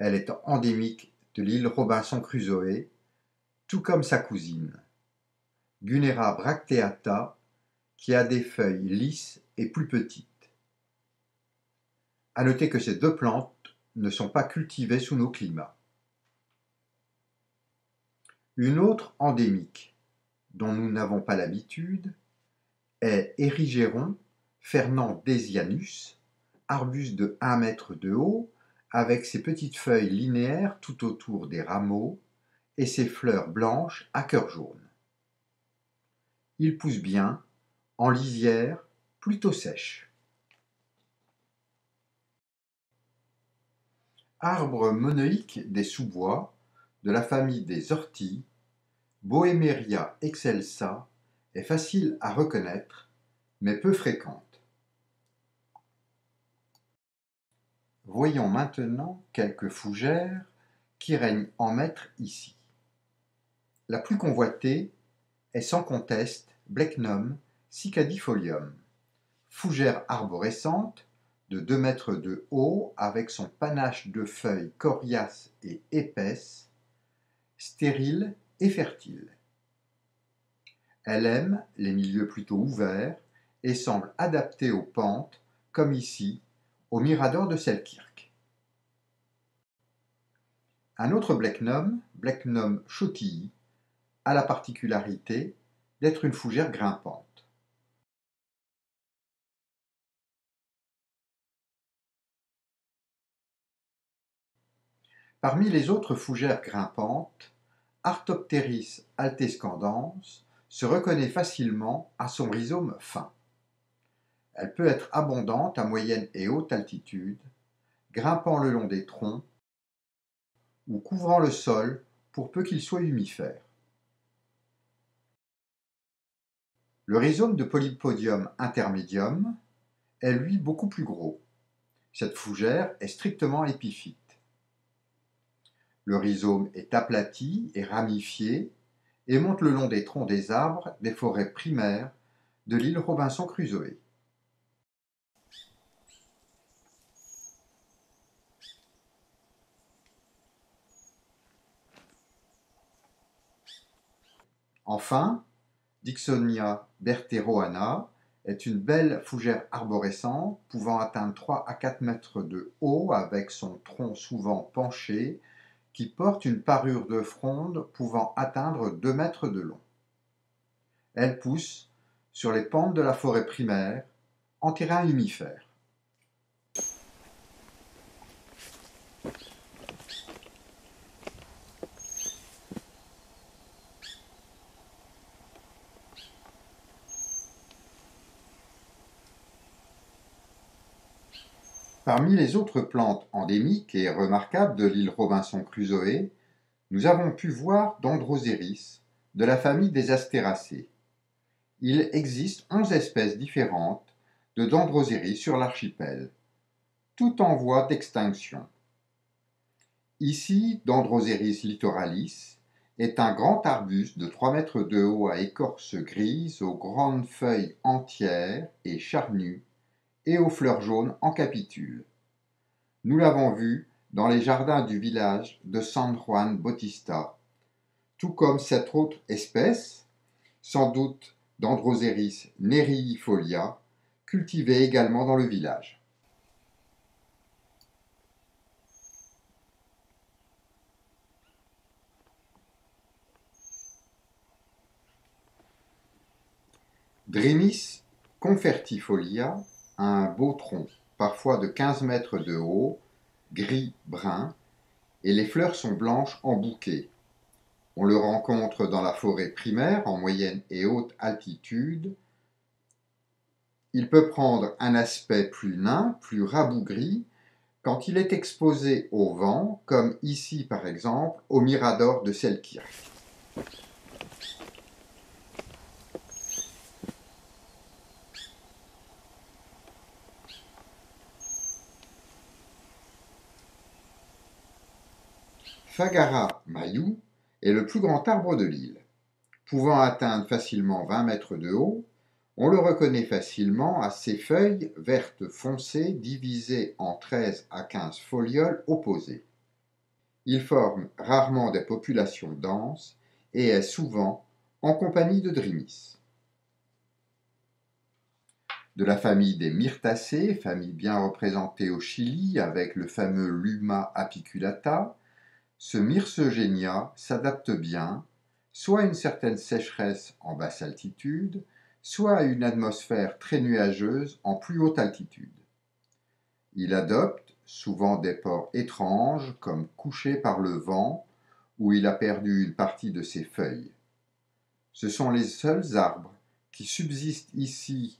Elle est endémique de l'île Robinson Crusoe, tout comme sa cousine, Gunnera bracteata, qui a des feuilles lisses et plus petites. À noter que ces deux plantes ne sont pas cultivées sous nos climats. Une autre endémique, dont nous n'avons pas l'habitude, est Erigeron fernandesianus, arbuste de 1 mètre de haut, avec ses petites feuilles linéaires tout autour des rameaux et ses fleurs blanches à cœur jaune. Il pousse bien en lisière plutôt sèche. Arbre monoïque des sous-bois de la famille des orties, Boemeria excelsa est facile à reconnaître, mais peu fréquente. Voyons maintenant quelques fougères qui règnent en maître ici. La plus convoitée est sans conteste Blechnum cicadifolium, fougère arborescente de 2 mètres de haut avec son panache de feuilles coriaces et épaisses, stérile et fertile. Elle aime les milieux plutôt ouverts et semble adaptée aux pentes, comme ici, au mirador de Selkirk. Un autre Blechnum, Blechnum chotii, a la particularité d'être une fougère grimpante. Parmi les autres fougères grimpantes, Artopteris altescandens se reconnaît facilement à son rhizome fin. Elle peut être abondante à moyenne et haute altitude, grimpant le long des troncs ou couvrant le sol pour peu qu'il soit humifère. Le rhizome de Polypodium intermedium est lui beaucoup plus gros. Cette fougère est strictement épiphyte. Le rhizome est aplati et ramifié et monte le long des troncs des arbres des forêts primaires de l'île Robinson Crusoe. Enfin, Dicksonia bertheroana est une belle fougère arborescente pouvant atteindre 3 à 4 mètres de haut avec son tronc souvent penché qui porte une parure de fronde pouvant atteindre 2 mètres de long. Elle pousse sur les pentes de la forêt primaire en terrain humifère. Parmi les autres plantes endémiques et remarquables de l'île Robinson Crusoe, nous avons pu voir Dendroseris, de la famille des Astéracées. Il existe 11 espèces différentes de Dendroseris sur l'archipel, toutes en voie d'extinction. Ici, Dendroseris littoralis est un grand arbuste de 3 mètres de haut à écorce grise, aux grandes feuilles entières et charnues et aux fleurs jaunes en capitule. Nous l'avons vu dans les jardins du village de San Juan Bautista, tout comme cette autre espèce, sans doute Dendroseris neryifolia, cultivée également dans le village. Drimys confertifolia a un beau tronc, parfois de 15 mètres de haut, gris-brun, et les fleurs sont blanches en bouquet. On le rencontre dans la forêt primaire en moyenne et haute altitude. Il peut prendre un aspect plus nain, plus rabougri, quand il est exposé au vent, comme ici par exemple au mirador de Selkirk. Fagara mayou est le plus grand arbre de l'île. Pouvant atteindre facilement 20 mètres de haut, on le reconnaît facilement à ses feuilles vertes foncées divisées en 13 à 15 folioles opposées. Il forme rarement des populations denses et est souvent en compagnie de Drymis. De la famille des myrtacées, famille bien représentée au Chili avec le fameux Luma apiculata, ce Myrcegenia s'adapte bien, soit à une certaine sécheresse en basse altitude, soit à une atmosphère très nuageuse en plus haute altitude. Il adopte souvent des pores étranges comme couché par le vent où il a perdu une partie de ses feuilles. Ce sont les seuls arbres qui subsistent ici